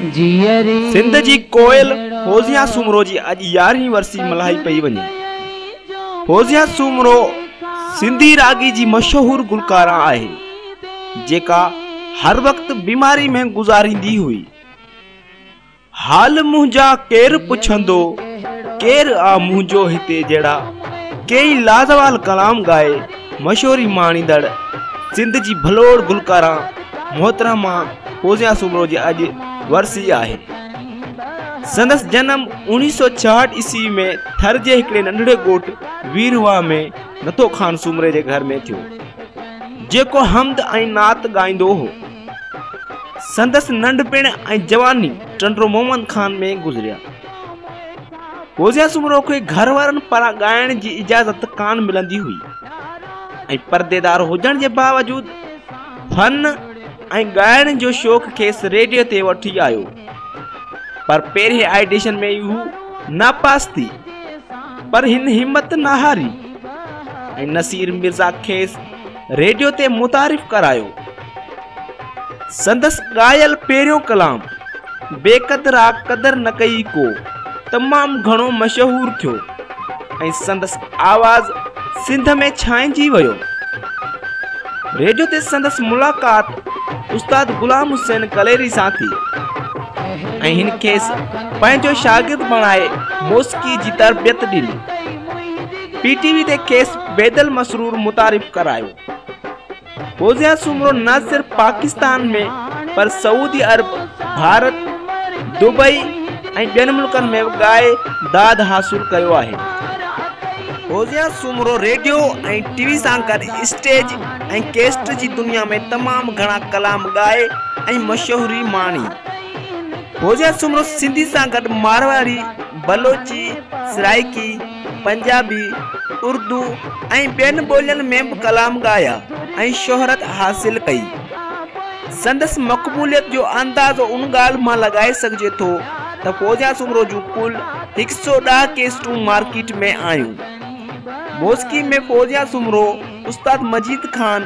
सिंध जी कोयल फौजिया सूमरो जी अज 11वीं वर्सी मल्हाई पई वञे। फौजिया सूमरो सिंधी रागी जी मशहूर गुलकारा आहे, जेका हर वक्त बीमारी में गुजारींदी हुई। हाल मुंहिंजा केर पुछंदो, केर आ मुंहिंजो हिते जड़ा, कई लाजवाल कलाम गाए मशहूरी माणींदड़ सिंध जी भलोड़ गुलकारा मोहतरमा फौजिया सूमरो जी अज वर्सी आहे। संदस जन्म 1966 ईस्वी में थर जे हिकड़े नंढड़े ॻोठ वीरवा में नथो खान सूमरे जे घर में थियो, जेको हमद ऐं नात गाईंदो हो। संदस नंढपिण ऐं जवानी टंडरो मोहम्मद खान में गुजरिया। फौजिया सूमरो खे घर वारनि पारां ॻाइण जी इजाज़त कान मिलंदी हुई ऐं पर्देदार हुजण जे बावजूद फन ऐं ॻाइण जो शौक़ खेसि रेडियो ते वठी आयो, पर पहिरें ऑडिशन में हू नापास थी। पर हिन हिम्मत न हारी ऐं नसीर मिर्ज़ा खेसि रेडियो ते मुतारिफ़ करायो। संदस ॻायल पहिरियों कलाम बेक़दरा क़दर न कई को तमामु घणो मशहूर थियो ऐं संदस आवाज़ सिंध में छाइंजी वियो। रेडियो ते संदस मुलाक़ात उस्ताद गुलाम हुसैन कलेरी सां थी ऐं हिन खेसि पंहिंजो शागिर्द बणाए मौसीक़ी जी तरबियत ॾिनी। पीटीवी ते खेसि बेदल मसरूर मुतारिफ़ करायो। फौजिया सूमरो न सिर्फ पाकिस्तान में पर सऊदी अरब, भारत, दुबई ऐं ॿियनि मुल्कनि में ॻाए दाद हासिल कयो आहे। फौजिया सूमरो रेडियो ऐं टीवी सां गॾु स्टेज ऐं कैसेट जी दुनिया में तमामु घणा कलाम ॻाए ऐं मशहूरी माणी। फौजिया सूमरो सिंधी सां गॾु मारवाड़ी, बलोची, सराइकी, पंजाबी, उर्दू ऐं ॿियनि ॿोलियुनि में बि कलाम ॻाया ऐं शोहरत हासिल कई। संदस मक़बूलियत जो अंदाज़ो उन ॻाल्हि मां लॻाए सघिजे थो त फौजिया सूमरो जूं कुल 110 कैसेटूं मार्केट में आयूं। मौसीक़ी में फौजिया सूमरो उस्ताद मजीद खान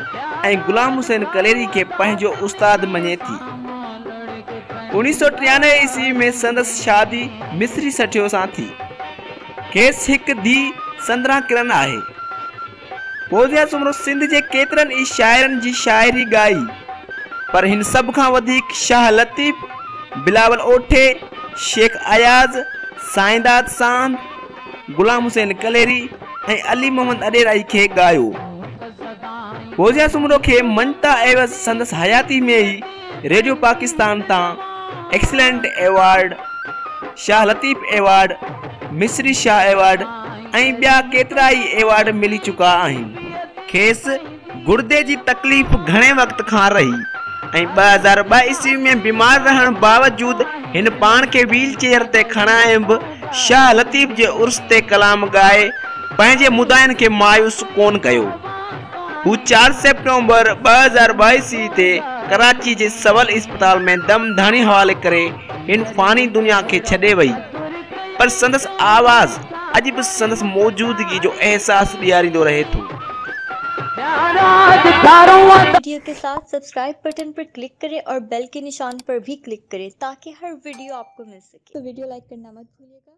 ऐं गुलाम हुसैन कलेरी खे पंहिंजो उस्ताद मञे थी। 1993 ईस्वी में संदस शादी मिस्री सठियो सां थी। खेसि हिकु धीउ संदरा किरन आहे। फौजिया सूमरो सिंध जे केतिरनि ई शाइरनि जी शाइरी ॻाई, पर हिन सभ खां वधीक शाह लतीफ़, बिलावल ओठे, शेख अयाज़, साईंदाद सांद, गुलाम हुसैन कलेरी ऐं अली मोहम्मद अडेराई खे ॻायो। फौजिया सूमरो खे मनता एवज़ संदस हयाती में ई रेडियो पाकिस्तान तां excellent award, Shah Latif award, मिस्री शाह एवार्ड ऐं ॿिया केतिरा ई एवार्ड मिली चुका आहिनि। खेसि गुर्दे जी तकलीफ़ घणे वक़्त खां रही ऐं 2002 ईस्वी में बीमार रहण बावजूद हिन पाण खे व्हील चेयर ते खणाए बि शाह लतीफ़ जे उर्स ते कलाम ॻाए पंहिंजे मुदायन खे मायूस कोन कयो। हू 4 सेप्टेम्बर 2022 ईस्वी ते कराची जे सवल इस्पताल में दम धाणी हवाले करे हिन फ़ानी दुनिया खे छॾे वई, पर संदस आवाज़ अॼु बि संदस मौजूदगी जो एहसास ॾियारींदो रहे थो। वीडियो के साथ सब्सक्राइब बटन पर क्लिक करें और बेल के निशान पर भी क्लिक करें ताकि हर वीडियो आपको मिल सके। तो वीडियो लाइक करना मत भूलिएगा।